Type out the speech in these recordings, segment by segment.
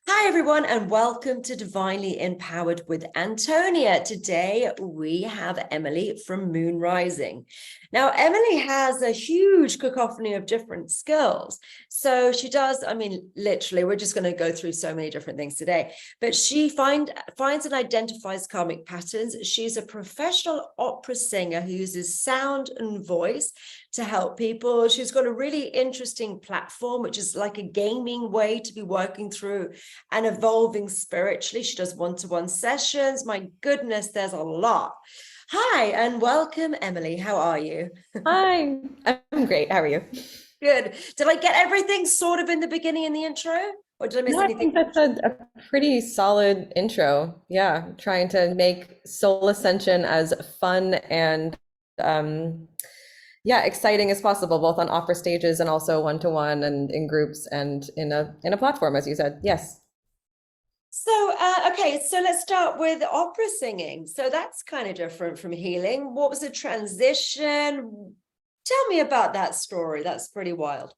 Hi, everyone, and welcome to Divinely Empowered with Antonia. Today, we have Emily from Moon Rising. Now, Emily has a huge cacophony of different skills. So she does, literally, we're just going to go through so many different things today, but she finds and identifies karmic patterns. She's a professional opera singer who uses sound and voice to help people. She's got a really interesting platform, which is like a gaming way to be working through and evolving spiritually. She does one-to-one sessions. My goodness, there's a lot. Hi, and welcome, Emily. How are you? Hi, I'm great. How are you? Good. Did I get everything sort of in the beginning in the intro? Or did I miss No, I anything? think that's a pretty solid intro. Yeah, trying to make soul ascension as fun and um, yeah, exciting as possible, both on opera stages and also one-to-one and in groups and in a platform, as you said. Yes. So, okay, so let's start with opera singing. So that's kind of different from healing. What was the transition? Tell me about that story. That's pretty wild.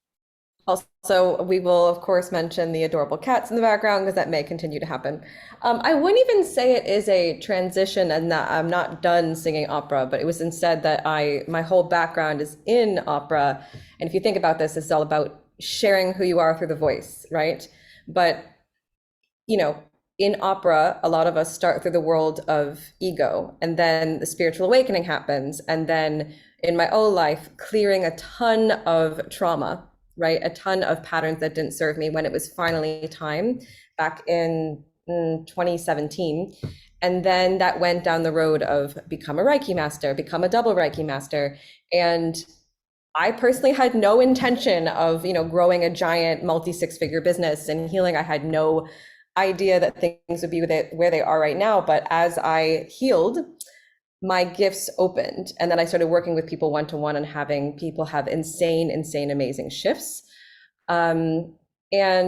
Also, we will, of course, mention the adorable cats in the background because that may continue to happen. I wouldn't even say it is a transition and that I'm not done singing opera, but it was instead that my whole background is in opera. And if you think about this, it's all about sharing who you are through the voice, right? But, you know, in opera, a lot of us start through the world of ego, and then the spiritual awakening happens. And then in my own life, clearing a ton of trauma, right? A ton of patterns that didn't serve me when it was finally time back in 2017. And then that went down the road of become a Reiki master, become a double Reiki master. And I personally had no intention of, growing a giant multi-six-figure business and healing. I had no idea that things would be where they are right now. But as I healed, my gifts opened. And then I started working with people one-to-one and having people have insane, amazing shifts. And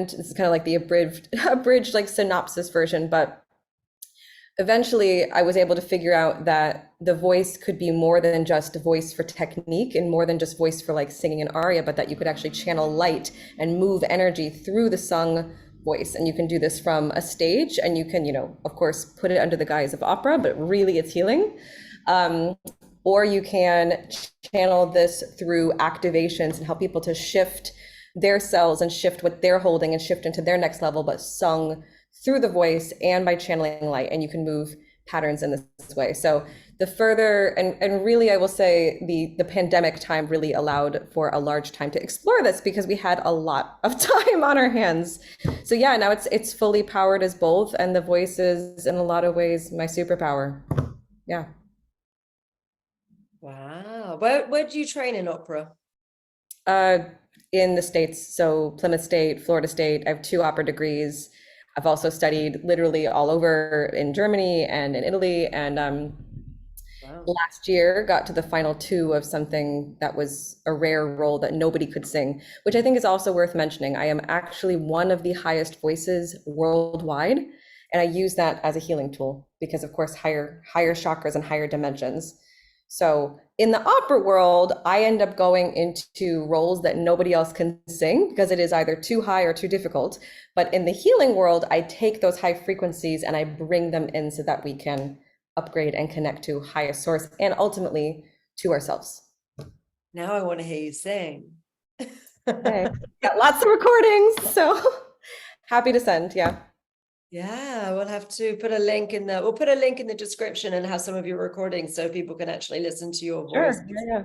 this is kind of like the abridged like synopsis version, but eventually I was able to figure out that the voice could be more than just a voice for technique and more than just voice for like singing an aria, but that you could actually channel light and move energy through the sung voice. And you can do this from a stage, and you can, of course, put it under the guise of opera, but really it's healing. Or you can channel this through activations and help people to shift their cells and shift what they're holding and shift into their next level, but sung through the voice and by channeling light. And you can move patterns in this way. So the further, and really, I will say the pandemic time really allowed for a large time to explore this because we had a lot of time on our hands. So yeah, now it's fully powered as both, and the voice is in a lot of ways my superpower. Yeah. Wow. Where do you train in opera? Uh, in the States, so Plymouth State, Florida State. I have two opera degrees. I've also studied literally all over in Germany and in Italy. And Wow. last year got to the final two of something that was a rare role that nobody could sing, which I think is also worth mentioning. I am actually one of the highest voices worldwide. And I use that as a healing tool because, of course, higher chakras and higher dimensions. So in the opera world, I end up going into roles that nobody else can sing because it is either too high or too difficult. But in the healing world, I take those high frequencies and I bring them in so that we can upgrade and connect to highest source and ultimately to ourselves. Now I want to hear you sing. Okay. Got lots of recordings, so happy to send. Yeah. Yeah, we'll have to put a link in the we'll put a link in the description and have some of your recordings so people can actually listen to your voice. Sure. Yeah.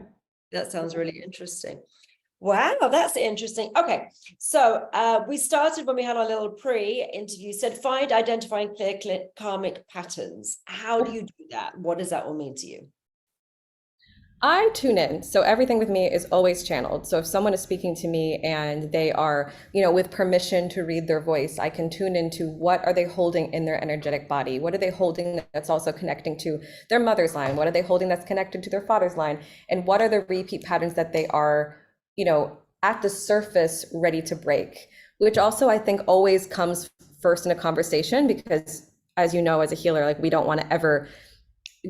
That sounds really interesting. Wow, that's interesting. Okay, so we started when we had our little pre-interview, said find, identifying clear karmic patterns. How do Yeah. you do that? What does that all mean to you? I tune in. So everything with me is always channeled. So if someone is speaking to me and they are, with permission to read their voice, I can tune into what are they holding in their energetic body? What are they holding that's also connecting to their mother's line? What are they holding that's connected to their father's line? And what are the repeat patterns that they are, at the surface ready to break? Which also I think always comes first in a conversation because as you know, as a healer, like we don't want to ever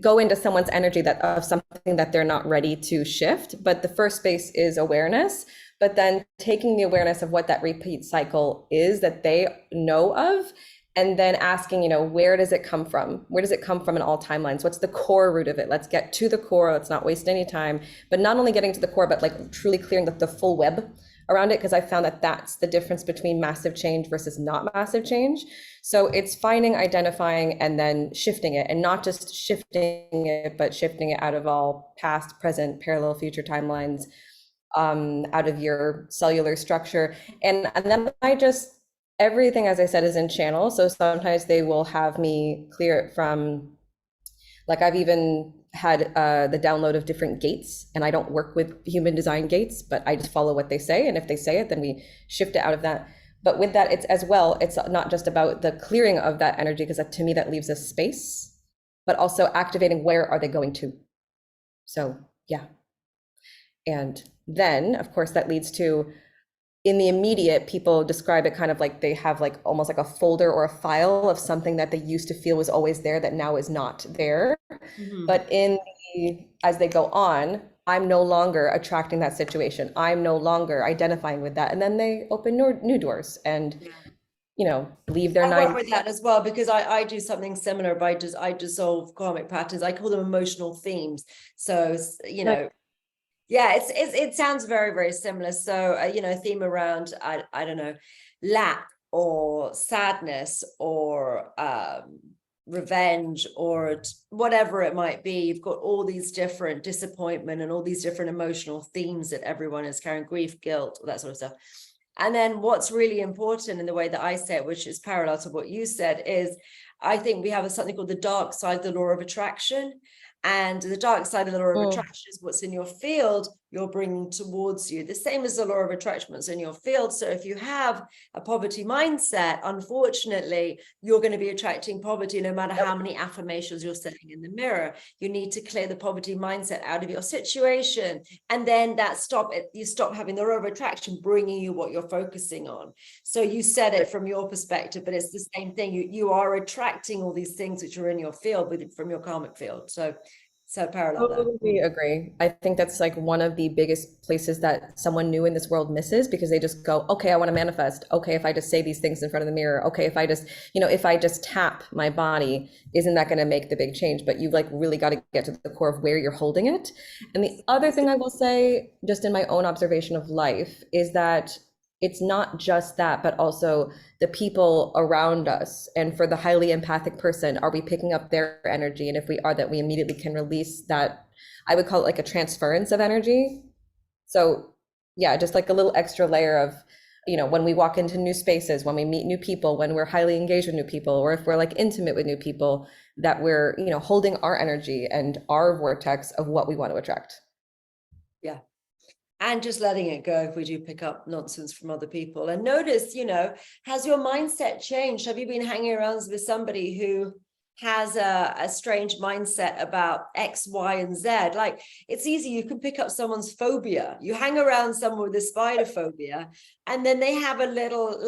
go into someone's energy that of something that they're not ready to shift. But the first space is awareness. but then taking the awareness of what that repeat cycle is that they know of, and then asking, where does it come from? Where does it come from in all timelines? What's the core root of it? Let's get to the core. Let's not waste any time. But not only getting to the core, but like truly clearing the full web around it, because I found that that's the difference between massive change versus not massive change. So it's finding, identifying, and then shifting it, and not just shifting it, but shifting it out of all past, present, parallel, future timelines, out of your cellular structure. And then everything, as I said, is in channel. So sometimes they will have me clear it from, like I've even had the download of different gates, and I don't work with human design gates, but I just follow what they say. And if they say it, then we shift it out of that. But with that, it's as well, it's not just about the clearing of that energy, because to me, that leaves a space, but also activating where are they going to. So yeah. And then, of course, that leads to, in the immediate, people describe it kind of like they have like almost like a folder or a file of something that they used to feel was always there that now is not there. But as they go on, I'm no longer attracting that situation. I'm no longer identifying with that. And then they open new doors and, leave their I work with that as well, because I do something similar, but I dissolve karmic patterns. I call them emotional themes. So, yeah, it sounds very, very similar. So, a theme around, I don't know, lack or sadness or revenge or whatever it might be. You've got all these different disappointment and all these different emotional themes that everyone is carrying, grief, guilt, all that sort of stuff. And then what's really important in the way that I say it, which is parallel to what you said, is I think we have something called the dark side, the law of attraction. And the dark side of the law of attraction is what's in your field, you're bringing towards you. The same as the law of attraction, what's in your field. So if you have a poverty mindset, unfortunately, you're going to be attracting poverty no matter how many affirmations you're setting in the mirror. You need to clear the poverty mindset out of your situation. And then you stop having the law of attraction bringing you what you're focusing on. So you said it from your perspective, but it's the same thing. You are attracting all these things which are in your field from your karmic field. So parallel there. Totally agree. I think that's like one of the biggest places that someone new in this world misses, because they just go, okay, I want to manifest. Okay, if I just say these things in front of the mirror. Okay, if I just tap my body, isn't that going to make the big change? But you've like really got to get to the core of where you're holding it. And the other thing I will say, just in my own observation of life, is that it's not just that, but also the people around us. And for the highly empathic person, are we picking up their energy? And if we are, that we immediately can release that. I would call it like a transference of energy. So yeah, just like a little extra layer of, when we walk into new spaces, when we meet new people, when we're highly engaged with new people, or if we're like intimate with new people, that we're, holding our energy and our vortex of what we want to attract. Yeah. And just letting it go if we do pick up nonsense from other people. And notice, has your mindset changed? Have you been hanging around with somebody who has a strange mindset about X, Y, and Z? Like, it's easy. You can pick up someone's phobia. You hang around someone with a spider phobia, and then they have a little,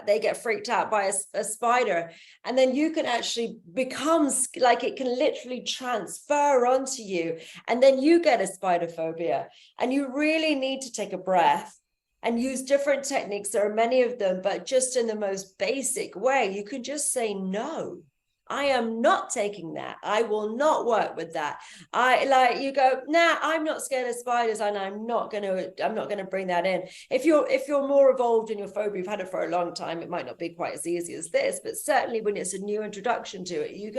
they get freaked out by a spider. And then you can actually become, it can literally transfer onto you. And then you get a spider phobia. And you really need to take a breath and use different techniques. There are many of them, but just in the most basic way, you can just say no. I am not taking that. I will not work with that. You go, nah, I'm not scared of spiders, and I'm not gonna bring that in. If you're more evolved in your phobia, you've had it for a long time, it might not be quite as easy as this, but certainly when it's a new introduction to it, you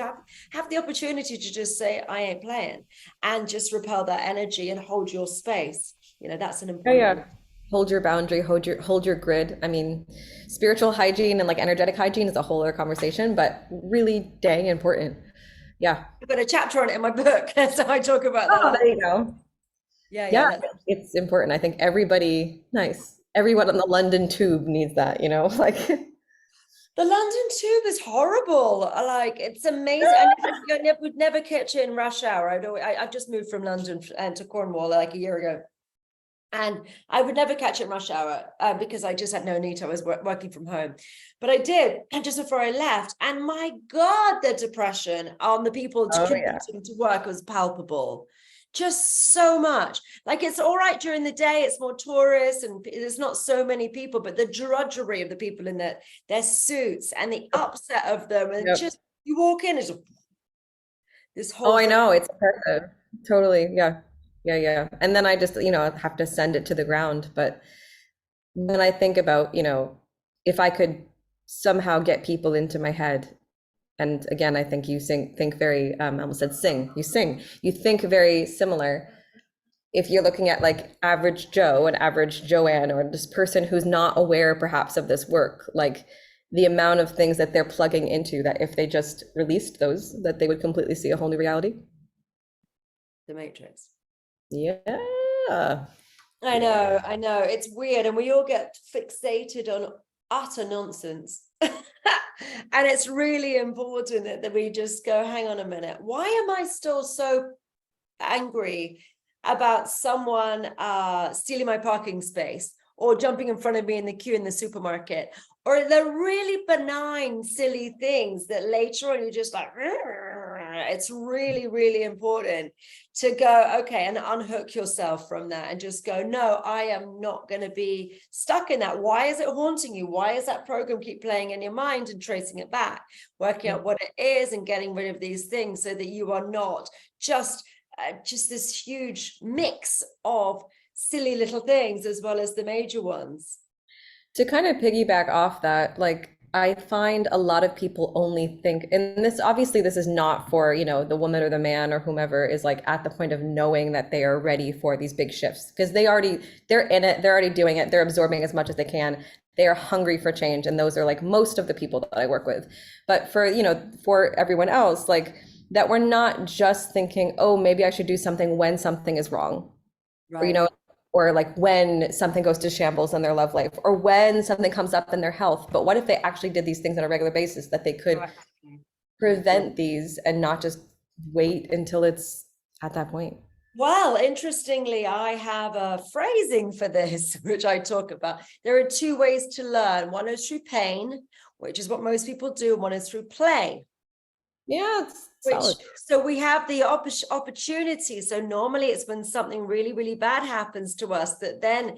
have the opportunity to just say, I ain't playing, and just repel that energy and hold your space. That's an important. Yeah. Hold your boundary, hold your grid. I mean, spiritual hygiene and like energetic hygiene is a whole other conversation, but really dang important. Yeah. I've got a chapter on it in my book, so I talk about that. Oh, there you go. Yeah, it's important. I think everyone on the London Tube needs that, like. The London Tube is horrible. It's amazing. I would never catch it in rush hour. I've just moved from London to Cornwall like a year ago. And I would never catch it in rush hour because I just had no need to. I was working from home. But I did, and just before I left. And my God, the depression on the people commuting to work was palpable. just so much. Like, it's all right during the day, it's more tourists and there's not so many people, but the drudgery of the people in their suits and the upset of them, and Yep. just you walk in, it's this Oh, whole I thing. know. It's oppressive. Totally. Yeah. Yeah. Yeah. And then I just, have to send it to the ground. But then I think about, if I could somehow get people into my head. And again, I think you think very, I almost said sing, you think very similar. If you're looking at like average Joe and average Joanne, or this person who's not aware perhaps of this work, like the amount of things that they're plugging into, that if they just released those, that they would completely see a whole new reality. The Matrix. Yeah. I know. It's weird, and we all get fixated on utter nonsense. And it's really important that we just go, hang on a minute. Why am I still so angry about someone stealing my parking space or jumping in front of me in the queue in the supermarket, or the really benign, silly things that later on you're just like, it's really, really important to go, okay, and unhook yourself from that and just go, no, I am not going to be stuck in that. Why is it haunting you? Why is that program keep playing in your mind, and tracing it back, working out what it is and getting rid of these things so that you are not just this huge mix of silly little things as well as the major ones. To kind of piggyback off that, like I find a lot of people only think, and this obviously this is not for, the woman or the man or whomever is like at the point of knowing that they are ready for these big shifts, because they're in it, they're already doing it, they're absorbing as much as they can. They are hungry for change, and those are like most of the people that I work with. But for everyone else, like that we're not just thinking, oh, maybe I should do something when something is wrong. Right. Or like when something goes to shambles in their love life, or when something comes up in their health. But what if they actually did these things on a regular basis, that they could Right. prevent these and not just wait until it's at that point? Well, interestingly, I have a phrasing for this, which I talk about. There are two ways to learn. One is through pain, which is what most people do, and one is through play. Yeah, it's Which, solid. so we have the opportunity. So normally it's when something really, really bad happens to us that then,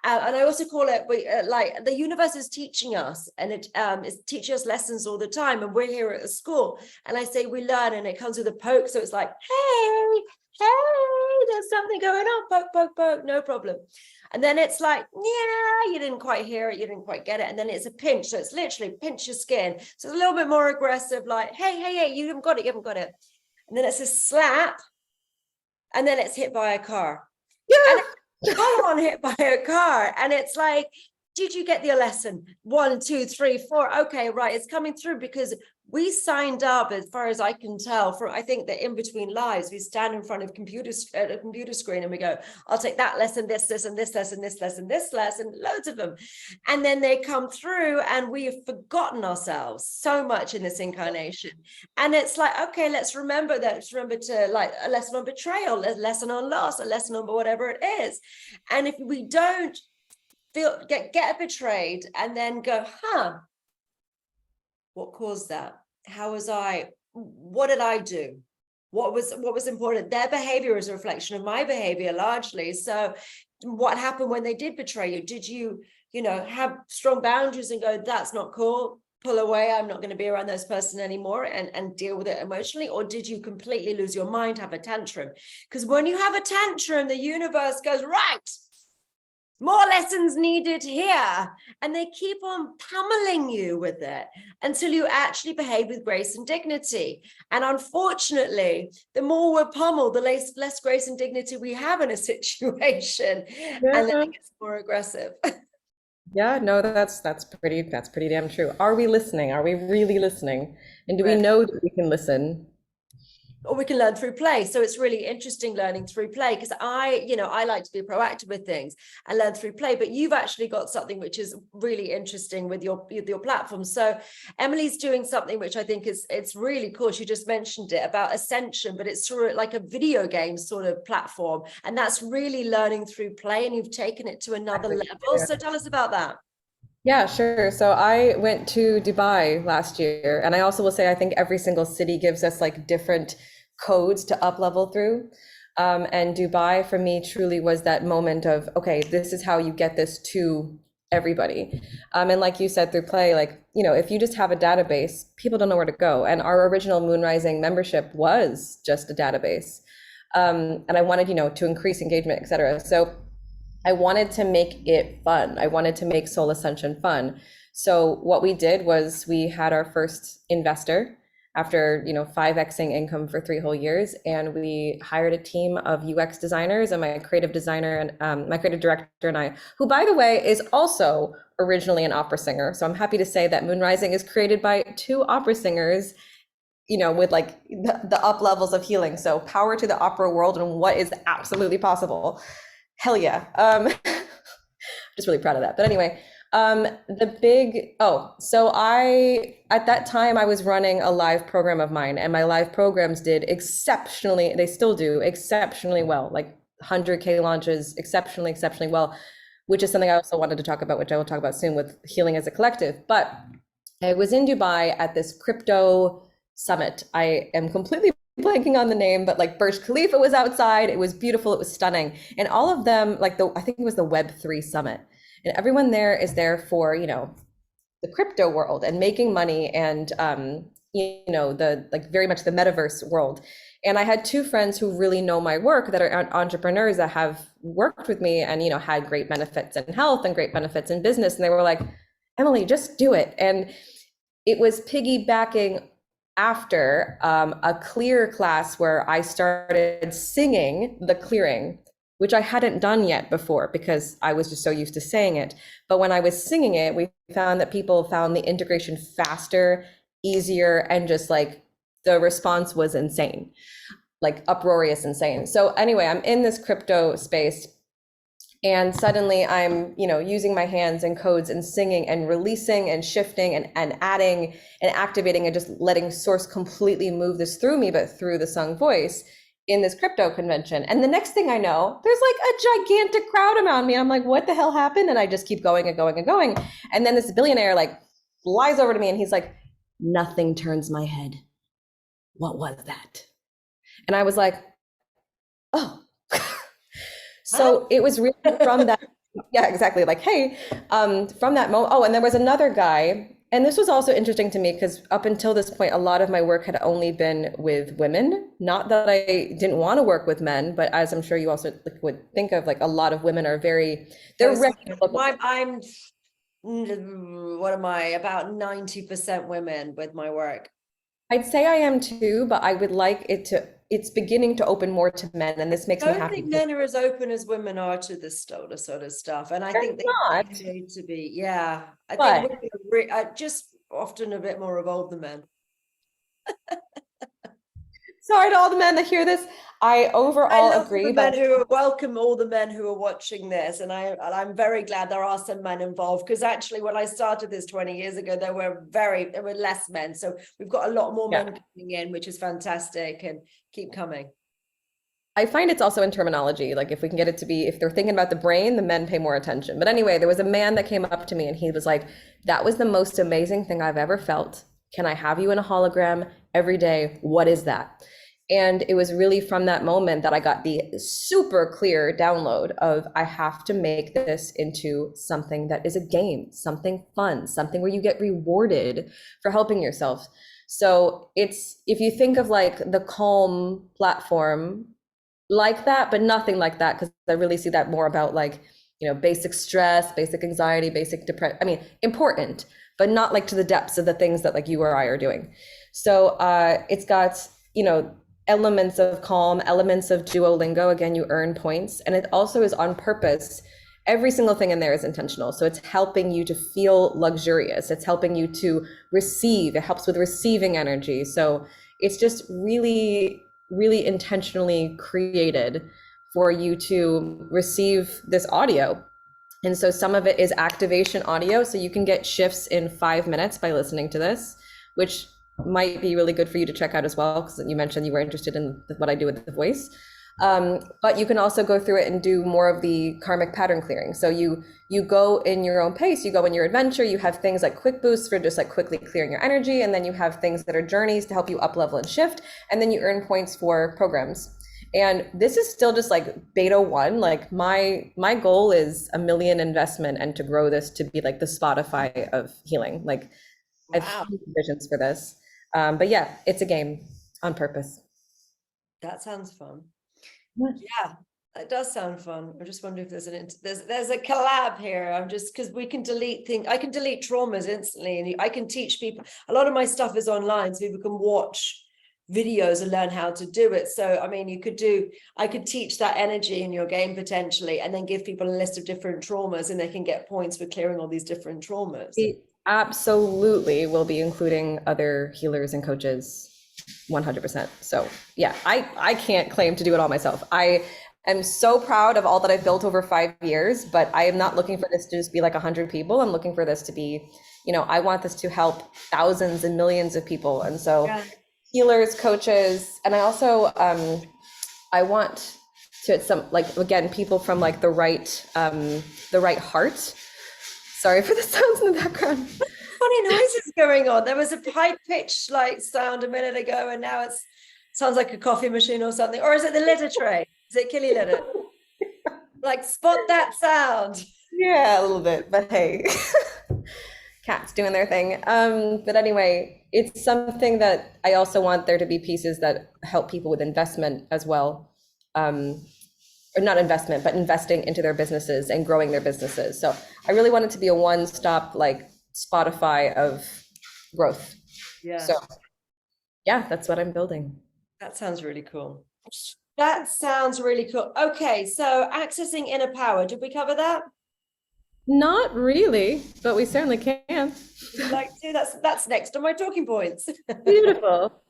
and I also call it, like the universe is teaching us, and it is teaching us lessons all the time. And we're here at a school, and I say we learn, and it comes with a poke. So it's like, hey, there's something going on, poke, poke, poke, no problem. And then it's like, yeah, you didn't quite hear it, you didn't quite get it. And then it's a pinch. So it's literally pinch your skin. So it's a little bit more aggressive, like, hey, you haven't got it, you haven't got it. And then it's a slap. And then it's hit by a car. Yeah. And it's full on hit by a car. And it's like, did you get the lesson? 1, 2, 3, 4. Okay, right. It's coming through because we signed up, as far as I can tell, for I think that in between lives, we stand in front of a computer screen and we go, I'll take that lesson, this, and this lesson, this lesson, this lesson, loads of them. And then they come through and we have forgotten ourselves so much in this incarnation. And it's like, okay, let's remember that. Let's remember to, like, a lesson on betrayal, a lesson on loss, a lesson on whatever it is. And if we don't get betrayed and then go, what caused that? What did I do? What was important? Their behavior is a reflection of my behavior largely. So what happened when they did betray you? Did you, have strong boundaries and go, that's not cool, pull away, I'm not going to be around this person anymore, and deal with it emotionally? Or did you completely lose your mind, have a tantrum? Because when you have a tantrum, the universe goes, right, more lessons needed here. And they keep on pummeling you with it until you actually behave with grace and dignity. And unfortunately, the more we're pummeled, the less grace and dignity we have in a situation. Yeah. And then it gets more aggressive. Yeah, no, that's pretty damn true. Are we listening? Are we really listening? And do we Right. know that we can listen? Or we can learn through play. So it's really interesting learning through play, because I like to be proactive with things and learn through play. But you've actually got something which is really interesting with your platform. So Emily's doing something which I think it's really cool. She just mentioned it about Ascension, but it's sort of like a video game sort of platform, and that's really learning through play. And you've taken it to another level. So tell us about that. Yeah, sure. So I went to Dubai last year, and I also will say I think every single city gives us like different codes to up level through. And Dubai for me truly was that moment of, okay, this is how you get this to everybody. And like you said, through play, like, if you just have a database, people don't know where to go. And our original Moonrising membership was just a database. And I wanted, to increase engagement, et cetera. So I wanted to make it fun. I wanted to make Soul Ascension fun. So what we did was we had our first investor after 5xing income for 3 whole years, and we hired a team of UX designers and my creative designer and my creative director and I, who by the way is also originally an opera singer. So I'm happy to say that Moonrising is created by 2 opera singers, with like the up levels of healing. So power to the opera world and what is absolutely possible. Hell yeah. Just really proud of that. But anyway, so at that time I was running a live program of mine, and my live programs did exceptionally, they still do exceptionally well, like 100K launches, exceptionally well, which is something I also wanted to talk about, which I will talk about soon with healing as a collective. But I was in Dubai at this crypto summit. I am completely blanking on the name, but like Burj Khalifa was outside. It was beautiful. It was stunning. And all of them, like I think it was the Web3 summit. And everyone there is there for, the crypto world and making money and, the like very much the metaverse world. And I had 2 friends who really know my work that are entrepreneurs that have worked with me and, had great benefits in health and great benefits in business. And they were like, Emily, just do it. And it was piggybacking after a clear class where I started singing the clearing, which I hadn't done yet before because I was just so used to saying it. But when I was singing it, we found that people found the integration faster, easier, and just like the response was insane, like uproarious insane. So anyway, I'm in this crypto space, and suddenly I'm, using my hands and codes and singing and releasing and shifting and adding and activating and just letting source completely move this through me, but through the sung voice in this crypto convention. And the next thing I know, there's like a gigantic crowd around me. I'm like, what the hell happened? And I just keep going and going and going. And then this billionaire like flies over to me and he's like, nothing turns my head. What was that? And I was like, oh. So it was really from that, yeah, exactly. Like, hey, from that moment. Oh, and there was another guy, and this was also interesting to me because up until this point, a lot of my work had only been with women. Not that I didn't want to work with men, but as I'm sure you also would think of, like a lot of women are they're ready to look. I'm, what am I, about 90% women with my work. I'd say I am too, but I would like it's beginning to open more to men, and this makes me happy. I don't think men are as open as women are to this sort of stuff, and I think they need to be. Yeah, I think women are just often a bit more evolved than men. Sorry to all the men that hear this. I overall agree. But welcome all the men who are watching this, and I'm very glad there are some men involved, because actually when I started this 20 years ago, there were less men. So we've got a lot more men coming in, which is fantastic, and keep coming. I find it's also in terminology. Like if we can get it to be, if they're thinking about the brain, the men pay more attention. But anyway, there was a man that came up to me and he was like, that was the most amazing thing I've ever felt. Can I have you in a hologram every day? What is that? And it was really from that moment that I got the super clear download of, I have to make this into something that is a game, something fun, something where you get rewarded for helping yourself. So it's, if you think of like the Calm platform like that, but nothing like that, because I really see that more about like, basic stress, basic anxiety, basic depression. I mean, important, but not like to the depths of the things that like you or I are doing. So it's got, elements of Calm, elements of Duolingo. Again, you earn points, and it also is on purpose. Every single thing in there is intentional. So it's helping you to feel luxurious. It's helping you to receive. It helps with receiving energy. So it's just really, really intentionally created for you to receive this audio. And so some of it is activation audio. So you can get shifts in 5 minutes by listening to this, which might be really good for you to check out as well, because you mentioned you were interested in what I do with the voice. But you can also go through it and do more of the karmic pattern clearing. So you go in your own pace, you go in your adventure, you have things like quick boosts for just like quickly clearing your energy. And then you have things that are journeys to help you up level and shift. And then you earn points for programs. And this is still just like beta one. Like my goal is 1 million investment and to grow this to be like the Spotify of healing. Like I have Wow, huge visions for this. But yeah, it's a game on purpose. that sounds fun. Yeah, it does sound fun. I'm just wondering if there's a collab here. I'm just because we can delete things. I can delete traumas instantly, and I can teach people. A lot of my stuff is online, so people can watch videos and learn how to do it. So I mean, I could teach that energy in your game potentially, and then give people a list of different traumas, and they can get points for clearing all these different traumas. We absolutely will be including other healers and coaches 100%. So yeah, I can't claim to do it all myself. I am so proud of all that I've built over 5 years, but I am not looking for this to just be like 100 people. I'm looking for this to be, I want this to help thousands and millions of people. And so Yeah. healers, coaches, and I also, I want to some like, again, people from like the right heart. Sorry for the sounds in the background. Funny noises going on. There was a high pitched like sound a minute ago, and now it's sounds like a coffee machine or something. Or is it the litter tray? Is it killy litter? Like spot that sound. Yeah, a little bit, but hey, cats doing their thing. But anyway, it's something that I also want there to be pieces that help people with investment as well. Or not investment, but investing into their businesses and growing their businesses. So I really want it to be a one-stop like Spotify of growth. Yeah. So yeah, that's what I'm building. That sounds really cool. That sounds really cool. Okay, so accessing inner power. Did we cover that? Not really, but we certainly can. Would you like to? That's next on my talking points. Beautiful.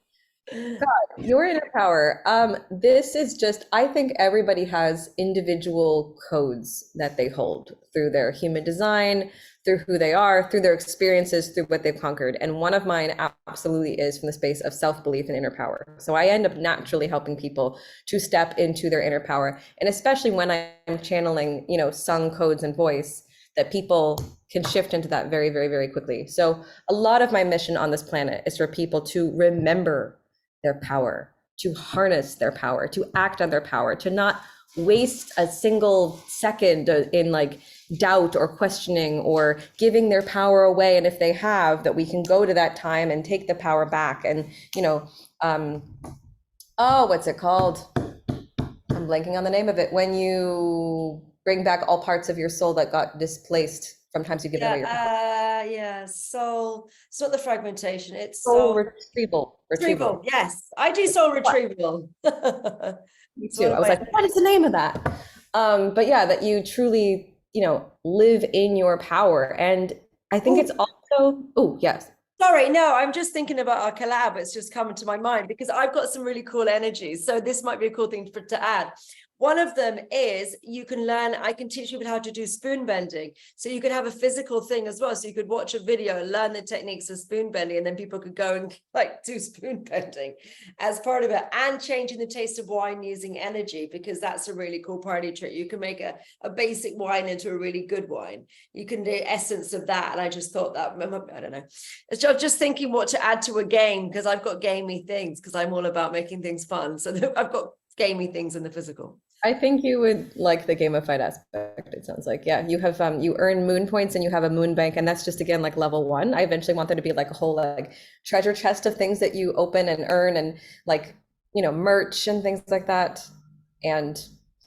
God, your inner power. This is just, I think everybody has individual codes that they hold through their human design, through who they are, through their experiences, through what they've conquered. And one of mine absolutely is from the space of self-belief and inner power. So I end up naturally helping people to step into their inner power. And especially when I'm channeling, sung codes and voice, that people can shift into that very, very, very quickly. So a lot of my mission on this planet is for people to remember their power, to harness their power, to act on their power, to not waste a single second in like doubt or questioning or giving their power away. And if they have, that we can go to that time and take the power back. And, what's it called? I'm blanking on the name of it. When you bring back all parts of your soul that got displaced from times you give away your power. Yeah, soul. It's not the fragmentation. It's Soul soul retrieval. retrieval. Yes, I do soul retrieval. Me too. I was like, what is the name of that? But yeah, that you truly, live in your power. And I think it's also, yes. Sorry, no, I'm just thinking about our collab. It's just coming to my mind because I've got some really cool energies. So this might be a cool thing to add. One of them is I can teach people how to do spoon bending. So you could have a physical thing as well. So you could watch a video and learn the techniques of spoon bending, and then people could go and like do spoon bending as part of it, and changing the taste of wine using energy, because that's a really cool party trick. You can make a basic wine into a really good wine. You can do essence of that. And I just thought that, I don't know. It's just thinking what to add to a game, because I've got gamey things, because I'm all about making things fun. So I've got gamey things in the physical. I think you would like the gamified aspect. It sounds like, yeah, you have you earn moon points and you have a moon bank, and that's just again like level 1. I eventually want there to be like a whole like treasure chest of things that you open and earn, and like merch and things like that. And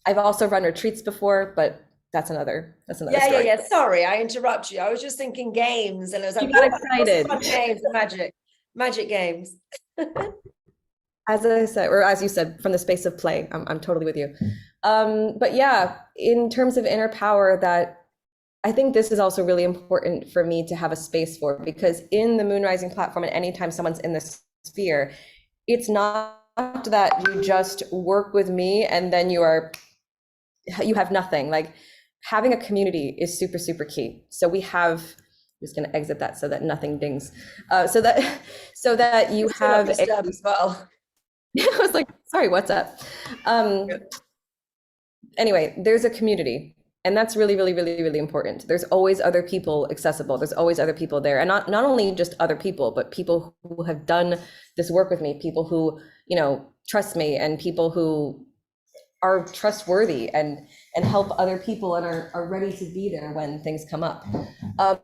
I've also run retreats before, but that's another story. Yeah. Sorry, I interrupt you. I was just thinking games, and I was like, you got excited. Games, magic games. As I said, or as you said, from the space of play, I'm totally with you. But yeah, in terms of inner power, that I think this is also really important for me to have a space for, because in the Moon Rising platform, and anytime someone's in this sphere, it's not that you just work with me and then you have nothing. Like having a community is super, super key. So we have, I'm just going to exit that so that nothing dings. So that you have as well. I was like, sorry, what's up? Anyway, there's a community, and that's really, really, really, really important. There's always other people accessible. There's always other people there, and not only just other people, but people who have done this work with me, people who, trust me, and people who are trustworthy and help other people and are ready to be there when things come up.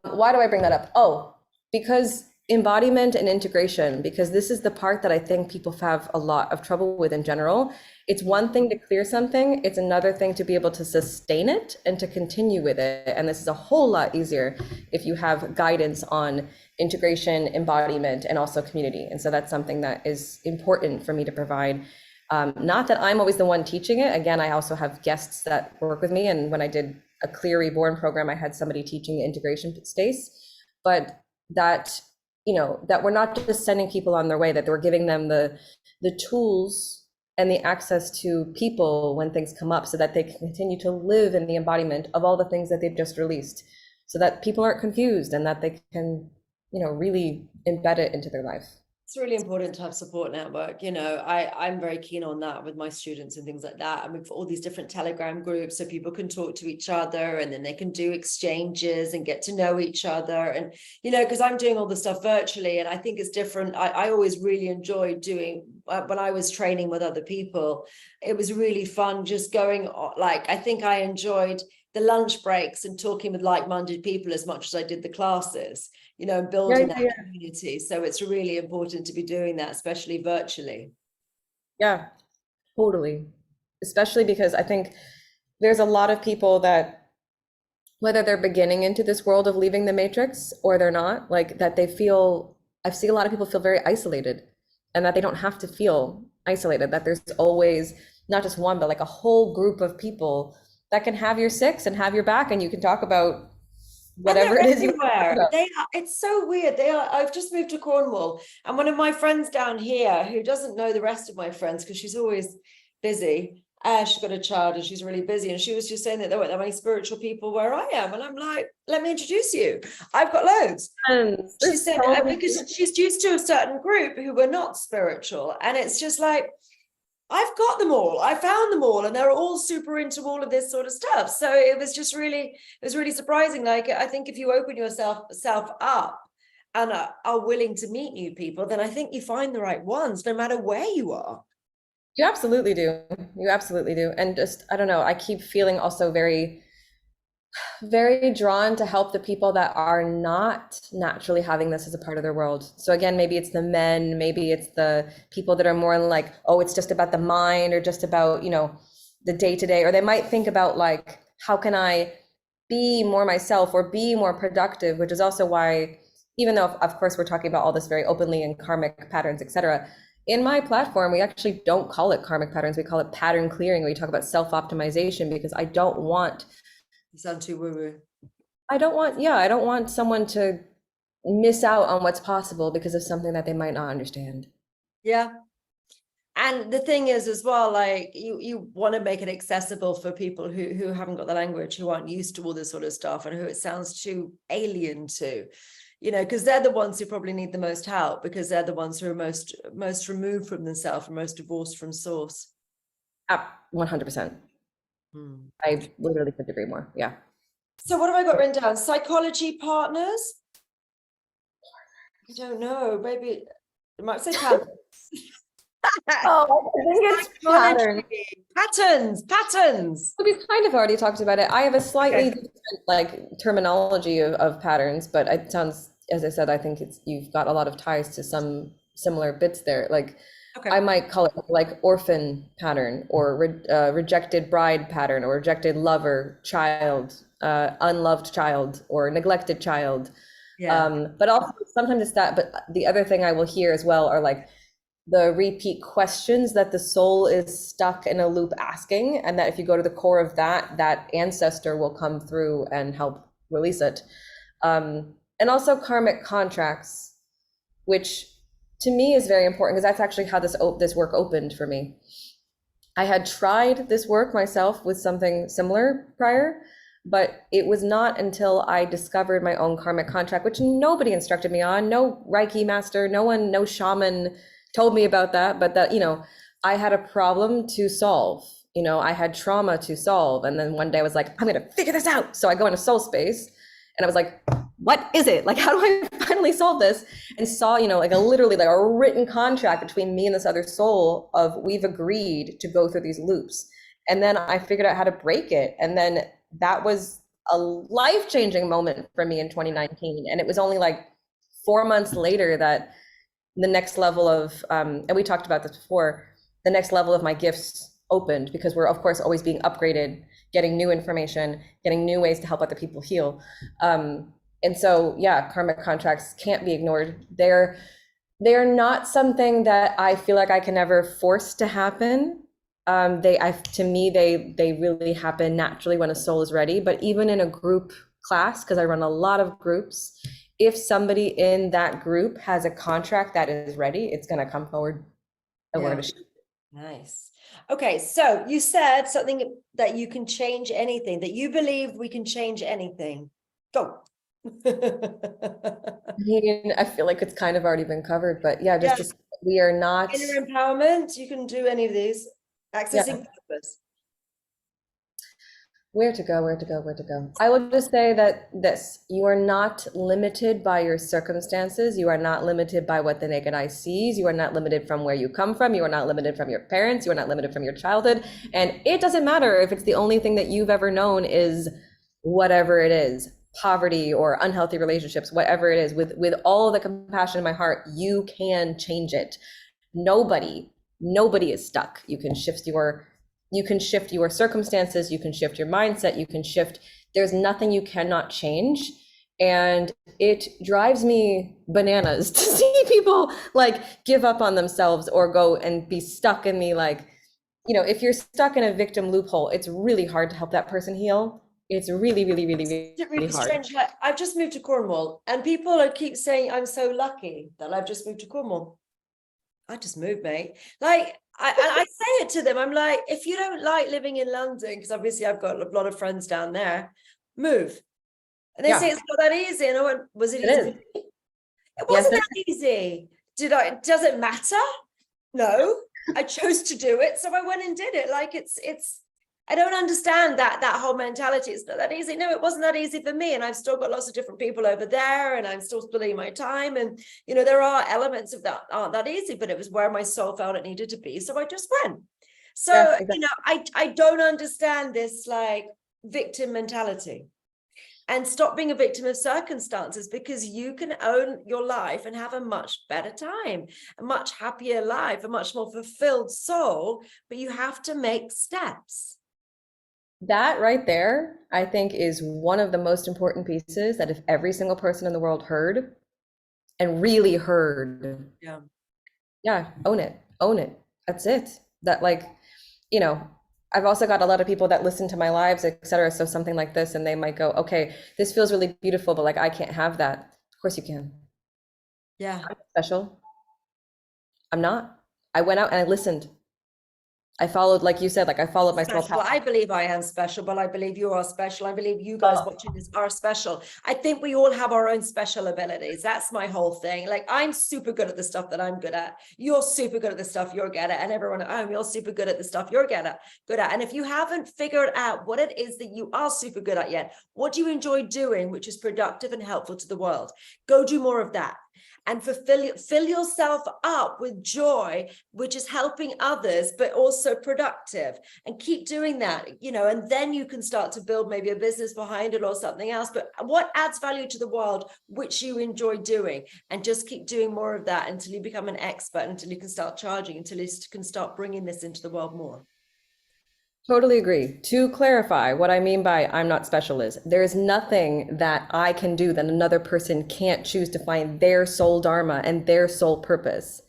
Why do I bring that up? Oh, because embodiment and integration, because this is the part that I think people have a lot of trouble with in general. It's one thing to clear something, it's another thing to be able to sustain it and to continue with it. And this is a whole lot easier if you have guidance on integration, embodiment, and also community. And so that's something that is important for me to provide. Not that I'm always the one teaching it. Again, I also have guests that work with me. And when I did a Clear Reborn program, I had somebody teaching the integration space, but that, you know, that we're not just sending people on their way, that we're giving them the tools and the access to people when things come up so that they can continue to live in the embodiment of all the things that they've just released, so that people aren't confused and that they can, you know, really embed it into their life. It's really important to have support network. You know, I'm very keen on that with my students and things like that. And we've got all these different Telegram groups so people can talk to each other, and then they can do exchanges and get to know each other. And, you know, because I'm doing all the stuff virtually, and I think it's different. I always really enjoyed doing, when I was training with other people, it was really fun just going, like, I think I enjoyed the lunch breaks and talking with like-minded people as much as I did the classes, you know, building that community. So it's really important to be doing that, especially virtually. Yeah, totally. Especially because I think there's a lot of people that, whether they're beginning into this world of leaving the matrix or they're not, like that they feel, I've seen a lot of people feel very isolated, and that they don't have to feel isolated, that there's always not just one, but like a whole group of people that can have your six and have your back, and you can talk about whatever it is you want to talk about. It's so weird. I've just moved to Cornwall, and one of my friends down here, who doesn't know the rest of my friends because she's always busy, she's got a child and she's really busy, and she was just saying that there weren't that many spiritual people where I am, and I'm like, let me introduce you, I've got loads. She said, because she's used to a certain group who were not spiritual, and it's just like, I've got them all. I found them all, and they're all super into all of this sort of stuff. So it was just really, it was really surprising. Like, I think if you open yourself up and are willing to meet new people, then I think you find the right ones, no matter where you are. You absolutely do. You absolutely do. And just, I don't know, I keep feeling also very, very drawn to help the people that are not naturally having this as a part of their world. So again, maybe it's the men, maybe it's the people that are more like, oh, it's just about the mind, or just about, you know, the day to day, or they might think about like, how can I be more myself or be more productive, which is also why, even though of course we're talking about all this very openly in karmic patterns, etc., in my platform, we actually don't call it karmic patterns. We call it pattern clearing. We talk about self-optimization, because I don't want, You sound too woo-woo. I don't want someone to miss out on what's possible because of something that they might not understand. Yeah. And the thing is as well, like, you want to make it accessible for people who haven't got the language, who aren't used to all this sort of stuff, and who it sounds too alien to, you know, because they're the ones who probably need the most help, because they're the ones who are most removed from themselves and most divorced from source. 100%. I literally couldn't agree more. Yeah. So what have I got written down? Psychology partners? I don't know. Maybe it might say patterns. Oh, I think it's patterns. We kind of already talked about it. I have a slightly different, like, terminology of patterns, but it sounds, as I said, I think you've got a lot of ties to some similar bits there. Like, I might call it like orphan pattern, or rejected bride pattern, or rejected lover, child, unloved child, or neglected child. But also sometimes it's that, but the other thing I will hear as well are like the repeat questions that the soul is stuck in a loop asking, and that if you go to the core of that, that ancestor will come through and help release it. And also karmic contracts, which to me is very important, because that's actually how this work opened for me. I had tried this work myself with something similar prior, but it was not until I discovered my own karmic contract, which nobody instructed me on, no Reiki master, no shaman told me about that, but that, you know, I had a problem to solve. You know, I had trauma to solve. And then one day I was like, I'm going to figure this out. So I go into soul space, and I was like, what is it? Like, how do I finally solve this? And saw, you know, like literally like a written contract between me and this other soul of, we've agreed to go through these loops. And then I figured out how to break it. And then that was a life-changing moment for me in 2019. And it was only like 4 months later that the next level of, and we talked about this before, the next level of my gifts opened, because we're of course always being upgraded, getting new information, getting new ways to help other people heal. And so, yeah, karmic contracts can't be ignored. They're not something that I feel like I can ever force to happen. To me, they really happen naturally when a soul is ready. But even in a group class, because I run a lot of groups, if somebody in that group has a contract that is ready, it's going to come forward, and we're going to. Nice. Okay, so you said something that you can change anything, that you believe we can change anything. Go. I feel like it's kind of already been covered, but yeah, just to, we are not. Inner empowerment, you can do any of these. Accessing purpose. Where to go, where to go, where to go. I will just say that you are not limited by your circumstances. You are not limited by what the naked eye sees. You are not limited from where you come from. You are not limited from your parents. You are not limited from your childhood. And it doesn't matter if it's the only thing that you've ever known is whatever it is, poverty or unhealthy relationships, whatever it is, with all the compassion in my heart, you can change it. Nobody is stuck. You can shift your circumstances, you can shift your mindset, you can shift, there's nothing you cannot change. And it drives me bananas to see people like give up on themselves or go and be stuck in the, like, if you're stuck in a victim loophole, it's really hard to help that person heal. It's really, really, really, really hard. Strange. Like, I've just moved to Cornwall and people keep saying I'm so lucky that I've just moved to Cornwall. I just moved, mate. Like, I say it to them. I'm like, if you don't like living in London, because obviously I've got a lot of friends down there, move. And they say it's not that easy. And I went, was it easy? It wasn't that easy. Does it matter? No, I chose to do it. So I went and did it. Like, I don't understand that whole mentality. It's not that easy. No, it wasn't that easy for me. And I've still got lots of different people over there and I'm still splitting my time. And, there are elements of that aren't that easy, but it was where my soul felt it needed to be. So I just went. So, exactly. I don't understand this like victim mentality, and stop being a victim of circumstances, because you can own your life and have a much better time, a much happier life, a much more fulfilled soul, but you have to make steps. That right there, I think, is one of the most important pieces that if every single person in the world heard and really heard, own it. That's it. That, like, I've also got a lot of people that listen to my lives, etc. So something like this, and they might go, okay, this feels really beautiful, but like, I can't have that. Of course you can. Yeah. I'm special. I'm not. I went out and I listened. I followed, like you said, like I followed my soul path. I believe I am special, but I believe you are special. I believe you guys watching this are special. I think we all have our own special abilities. That's my whole thing. Like, I'm super good at the stuff that I'm good at. You're super good at the stuff you're good at. And everyone at home, you're super good at the stuff you're good at. And if you haven't figured out what it is that you are super good at yet, what do you enjoy doing, which is productive and helpful to the world? Go do more of that. And fill yourself up with joy, which is helping others, but also productive, and keep doing that, and then you can start to build maybe a business behind it or something else. But what adds value to the world, which you enjoy doing, and just keep doing more of that until you become an expert, until you can start charging, until you can start bringing this into the world more. Totally agree. To clarify, what I mean by I'm not special is there's nothing that I can do that another person can't choose to find their soul dharma and their soul purpose.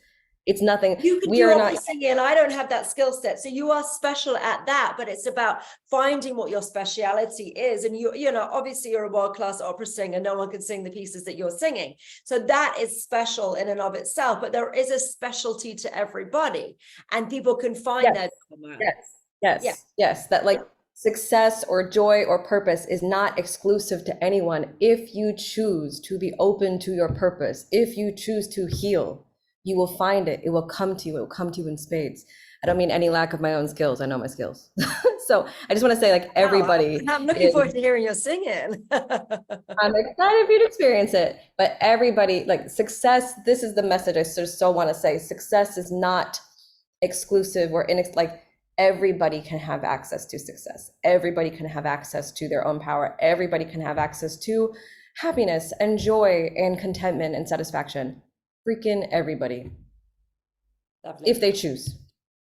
It's nothing. You can do opera singing. I don't have that skill set. So you are special at that, but it's about finding what your speciality is. And obviously you're a world-class opera singer. No one can sing the pieces that you're singing. So that is special in and of itself, but there is a specialty to everybody, and people can find that. Yes. That, like, success or joy or purpose is not exclusive to anyone. If you choose to be open to your purpose, if you choose to heal, you will find it. It will come to you. It will come to you in spades. I don't mean any lack of my own skills. I know my skills. So I just want to say, like, everybody. I'm looking forward to hearing you singing. I'm excited for you to experience it. But everybody, like, success, this is the message I so want to say. Success is not exclusive or everybody can have access to success. Everybody can have access to their own power. Everybody can have access to happiness and joy and contentment and satisfaction. Freaking everybody, Lovely. if they choose.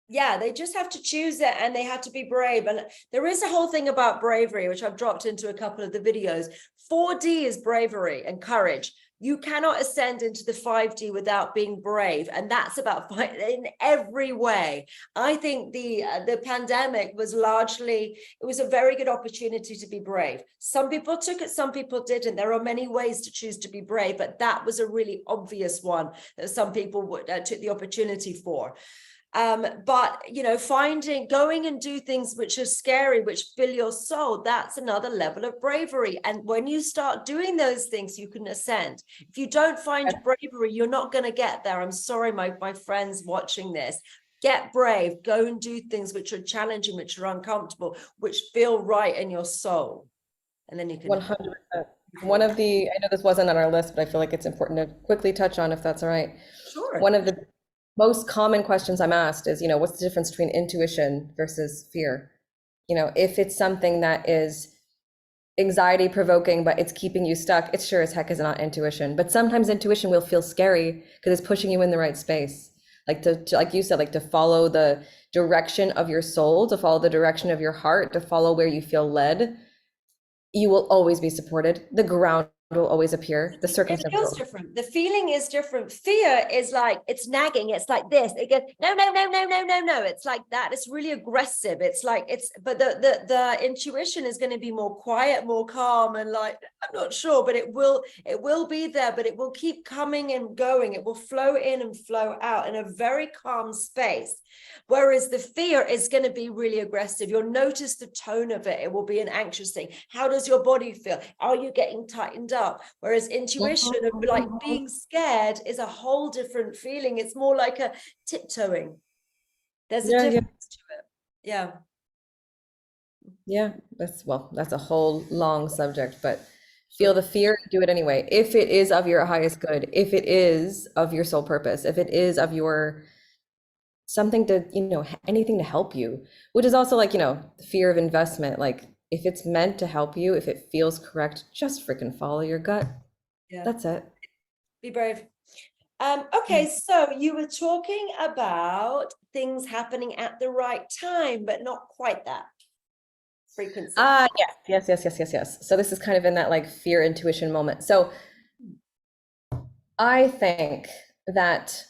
Yeah, they just have to choose it, and they have to be brave. And there is a whole thing about bravery, which I've dropped into a couple of the videos. 4D is bravery and courage. You cannot ascend into the 5D without being brave. And that's about fight in every way. I think the pandemic was largely, it was a very good opportunity to be brave. Some people took it, some people didn't. There are many ways to choose to be brave, but that was a really obvious one that some people took the opportunity for. But you know, going and do things which are scary, which fill your soul, that's another level of bravery. And when you start doing those things, you can ascend. If you don't find bravery, you're not going to get there. I'm sorry, my friends watching this. Get brave, go and do things which are challenging, which are uncomfortable, which feel right in your soul. And then you can 100%. One of the, I know this wasn't on our list, but I feel like it's important to quickly touch on, if that's all right. Sure. One of the most common questions I'm asked is, what's the difference between intuition versus fear? If it's something that is anxiety provoking, but it's keeping you stuck, it sure as heck is not intuition. But sometimes intuition will feel scary because it's pushing you in the right space. Like like you said, like to follow the direction of your soul, to follow the direction of your heart, to follow where you feel led. You will always be supported. The ground will always appear. The circumstance. It feels different. The feeling is different. Fear is like, it's nagging. It's like this. It goes, no, no, no, no, no, no, no. It's like that. It's really aggressive. It's like, but the intuition is going to be more quiet, more calm, and like, I'm not sure, but it will be there, but it will keep coming and going. It will flow in and flow out in a very calm space. Whereas the fear is going to be really aggressive. You'll notice the tone of it. It will be an anxious thing. How does your body feel? Are you getting tightened up? Whereas intuition of like being scared is a whole different feeling. It's more like a tiptoeing. There's a difference to it. Yeah. Yeah, that's a whole long subject, but feel the fear, do it anyway. If it is of your highest good, if it is of your sole purpose, if it is of your something to, anything to help you, which is also like, the fear of investment. Like if it's meant to help you, if it feels correct, just freaking follow your gut. Yeah. That's it. Be brave. Okay, so you were talking about things happening at the right time, but not quite that frequency. Yes. So this is kind of in that like fear intuition moment. So I think that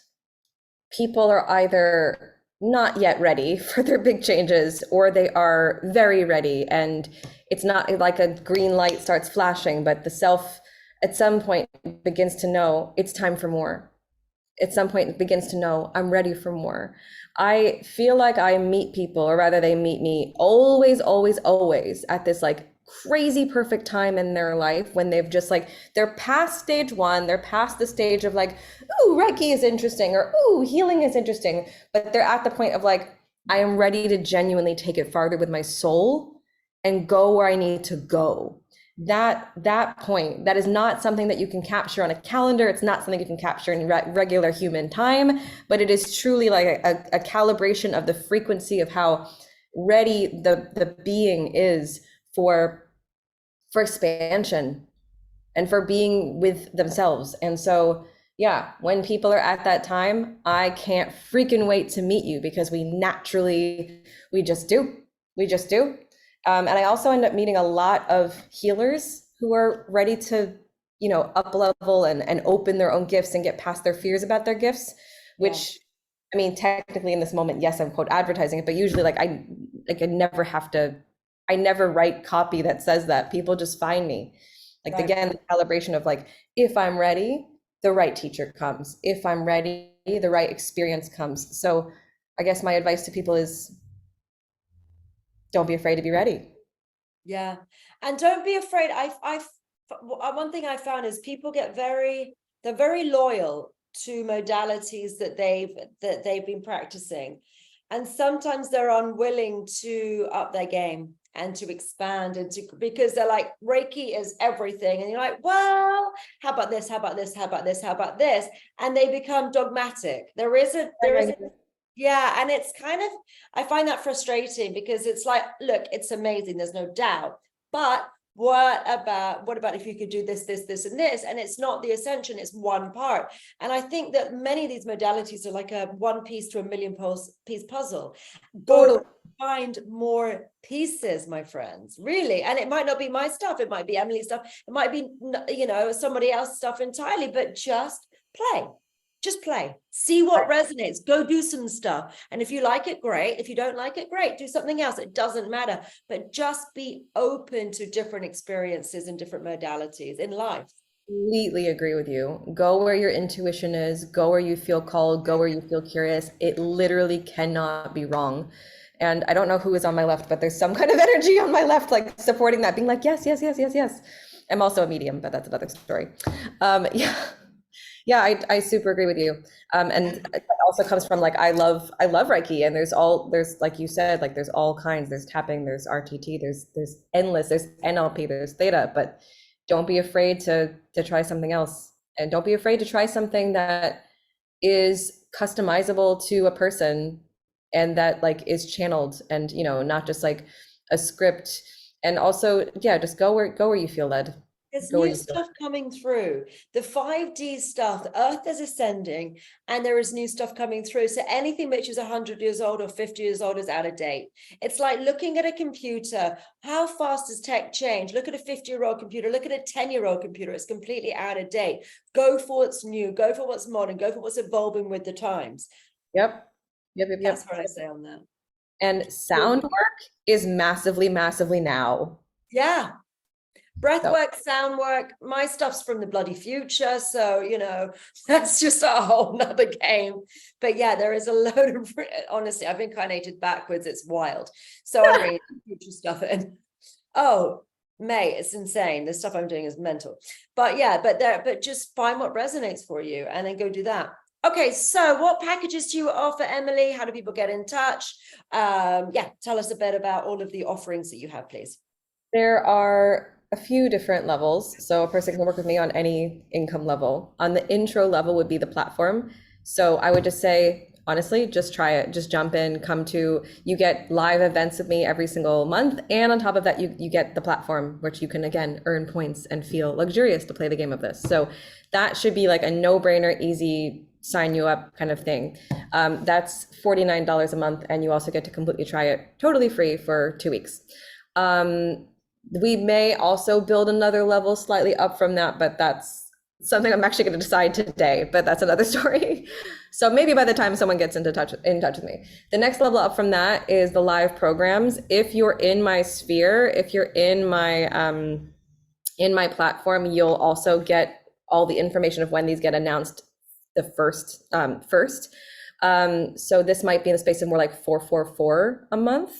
people are either not yet ready for their big changes, or they are very ready, and it's not like a green light starts flashing, but the self at some point begins to know it's time for more. At some point it begins to know I'm ready for more. I feel like I meet people, or rather they meet me always at this like crazy perfect time in their life when they've just like, they're past stage one, they're past the stage of like, ooh, Reiki is interesting, or ooh, healing is interesting, but they're at the point of like, I am ready to genuinely take it farther with my soul and go where I need to go. That point, that is not something that you can capture on a calendar. It's not something you can capture in regular human time, but it is truly like a calibration of the frequency of how ready the being is for expansion and for being with themselves. And so, yeah, when people are at that time, I can't freaking wait to meet you, because we just do. And I also end up meeting a lot of healers who are ready to, up level and open their own gifts and get past their fears about their gifts, which, I mean, technically in this moment, yes, I'm quote advertising it, but usually I never write copy that says that. People just find me. Like, again, the calibration of like, if I'm ready, the right teacher comes. If I'm ready, the right experience comes. So I guess my advice to people is, don't be afraid to be ready. Yeah. And don't be afraid. One thing I found is people they're very loyal to modalities that they've been practicing. And sometimes they're unwilling to up their game and to expand because they're like, Reiki is everything. And you're like, well, how about this? How about this? How about this? How about this? And they become dogmatic. There is a Yeah, and it's kind of, I find that frustrating because it's like, look, it's amazing, there's no doubt. But what about if you could do this, this, and this? And it's not the ascension, it's one part. And I think that many of these modalities are like a one piece to a million piece puzzle. Go Totally. find more pieces, my friends, really. And it might not be my stuff, it might be Emily's stuff, it might be, you know, somebody else's stuff entirely, but play just play, see what resonates, go do some stuff. And if you like it, great. If you don't like it, great, do something else. It doesn't matter, but just be open to different experiences and different modalities in life. Completely agree with you. Go where your intuition is, go where you feel called, go where you feel curious. It literally cannot be wrong. And I don't know who is on my left, but there's some kind of energy on my left, like supporting that, being like, yes, yes, yes, yes, yes. I'm also a medium, but that's another story. Yeah. Yeah, I super agree with you. And it also comes from like I love Reiki, and there's like you said, like there's all kinds. There's tapping, there's RTT, there's endless, there's NLP, there's theta, but don't be afraid to try something else. And don't be afraid to try something that is customizable to a person and that like is channeled and not just like a script. And also, yeah, just go where you feel led. There's Go where new you feel. stuff coming through. The 5D stuff, the Earth is ascending, and there is new stuff coming through. So anything which is 100 years old or 50 years old is out of date. It's like looking at a computer. How fast does tech change? Look at a 50-year-old computer. Look at a 10-year-old computer. It's completely out of date. Go for what's new. Go for what's modern. Go for what's evolving with the times. Yep. Yep, yep, That's yep. what I say on that. And sound work is massively, massively now. Yeah. Breath So work, sound work, my stuff's from the bloody future. So, that's just a whole nother game. But yeah, there is a load of, honestly, I've incarnated backwards. It's wild. So I'm reading future stuff in. Oh, May, it's insane. The stuff I'm doing is mental. But yeah, but just find what resonates for you and then go do that. Okay, so what packages do you offer, Emily? How do people get in touch? Yeah, tell us a bit about all of the offerings that you have, please. there are a few different levels. So a person can work with me on any income level. On the intro level would be the platform. So I would just say, honestly, just try it. Just jump in, you get live events with me every single month. And on top of that, you get the platform, which you can, again, earn points and feel luxurious to play the game of this. So that should be like a no-brainer, easy sign you up kind of thing. That's $49 a month. And you also get to completely try it totally free for 2 weeks. We may also build another level slightly up from that, but that's something I'm actually going to decide today, but that's another story. So maybe by the time someone gets in touch with me. The next level up from that is the live programs. If you're in my sphere, if you're in my platform, you'll also get all the information of when these get announced the first. So this might be in the space of more like 444 a month.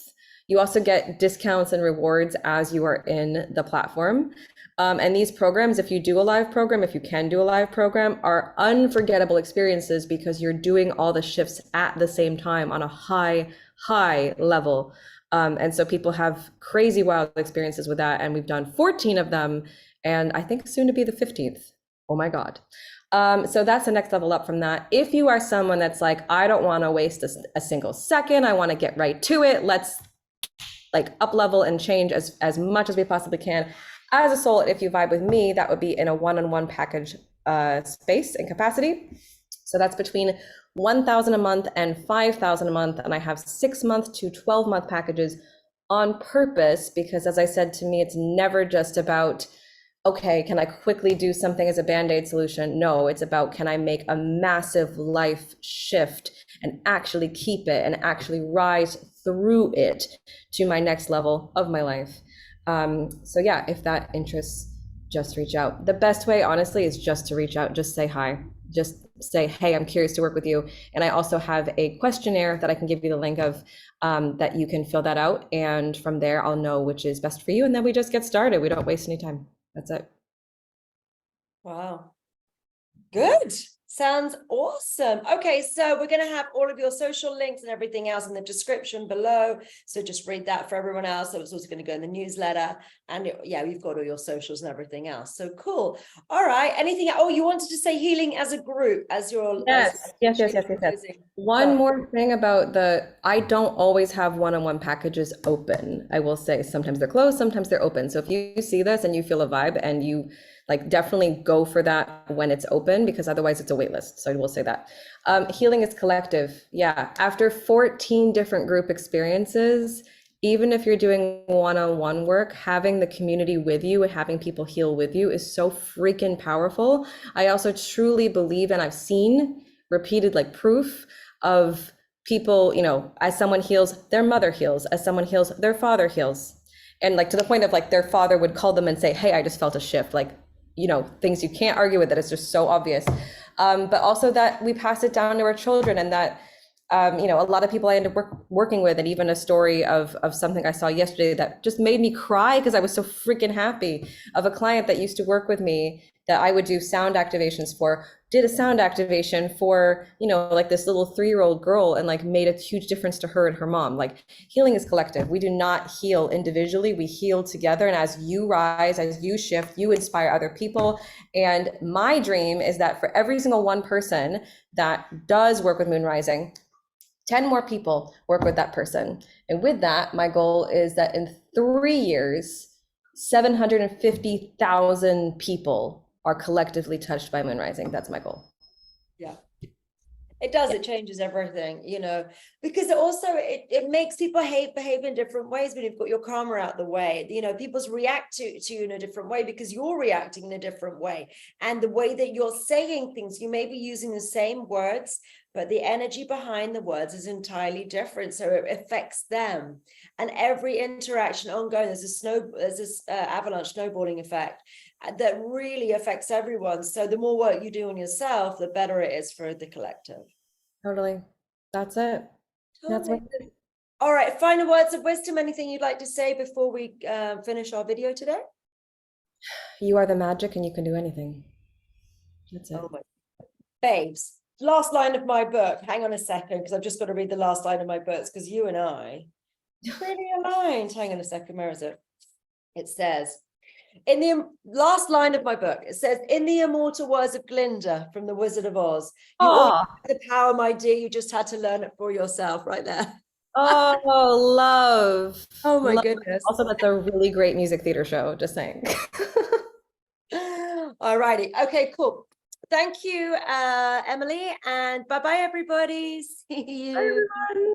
You also get discounts and rewards as you are in the platform. And these programs, if you do a live program, if you can do a live program, are unforgettable experiences because you're doing all the shifts at the same time on a high level. And so people have crazy wild experiences with that. And we've done 14 of them, and I think soon to be the 15th. Oh my God. So that's the next level up from that. If you are someone that's like, I don't want to waste a single second, I want to get right to it, let's like up level and change as much as we possibly can. As a soul, if you vibe with me, that would be in a one-on-one package space and capacity. So that's between 1,000 a month and 5,000 a month. And I have 6-month to 12-month packages on purpose, because as I said, to me, it's never just about, okay, can I quickly do something as a Band-Aid solution? No, it's about, can I make a massive life shift and actually keep it and actually rise through it to my next level of my life. So yeah, if that interests, just reach out. The best way, honestly, is just to reach out, just say hi, just say, hey, I'm curious to work with you. And I also have a questionnaire that I can give you the link of, that you can fill that out. And from there, I'll know which is best for you. And then we just get started. We don't waste any time. That's it. Wow. Good. Sounds awesome. Okay, so we're going to have all of your social links and everything else in the description below. So just read that for everyone else. So it's also going to go in the newsletter. And yeah, we've got all your socials and everything else. So cool. All right. Anything? Oh, you wanted to say healing as a group, as your Yes. One more thing about I don't always have one-on-one packages open. I will say sometimes they're closed, sometimes they're open. So if you see this and you feel a vibe and you like, definitely go for that when it's open, because otherwise it's a wait list. So I will say that. Healing is collective. Yeah. After 14 different group experiences, even if you're doing one-on-one work, having the community with you and having people heal with you is so freaking powerful. I also truly believe, and I've seen repeated like proof of people, you know, as someone heals, their mother heals, as someone heals, their father heals. And like to the point of like their father would call them and say, hey, I just felt a shift. Like, you know, things you can't argue with, that it's just so obvious. But also that we pass it down to our children, and that, you know, a lot of people I end up working with, and even a story of something I saw yesterday that just made me cry because I was so freaking happy, of a client that used to work with me that I would do sound activations for, did a sound activation for, you know, like this little 3-year-old girl, and like made a huge difference to her and her mom. Like, healing is collective. We do not heal individually, we heal together. And as you rise, as you shift, you inspire other people. And my dream is that for every single one person that does work with Moon Rising, 10 more people work with that person. And with that, my goal is that in 3 years, 750,000 people are collectively touched by Moon Rising. That's my goal. Yeah. It does, it changes everything, you know, because it makes people behave in different ways when you've got your karma out the way. You know, people's react to you in a different way because you're reacting in a different way. And the way that you're saying things, you may be using the same words, but the energy behind the words is entirely different. So it affects them. And every interaction ongoing, there's this avalanche snowballing effect that really affects everyone. So the more work you do on yourself, the better it is for the collective. Totally. That's it. That's what Totally. All right, final words of wisdom. Anything you'd like to say before we finish our video today? You are the magic and you can do anything. That's it. Oh my babes. Last line of my book. Hang on a second, because I've just got to read the last line of my books, because you and I pretty aligned. Hang on a second, where is it? It says, in the last line of my book, it says, in the immortal words of Glinda from The Wizard of Oz, you all have the power, my dear, you just had to learn it for yourself, right there. Oh, love. Oh my Love. goodness. Also, that's a really great music theater show, just saying. All righty. Okay, cool. Thank you, Emily, and bye-bye, everybody. See you. Bye, everyone.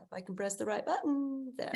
If I can press the right button there.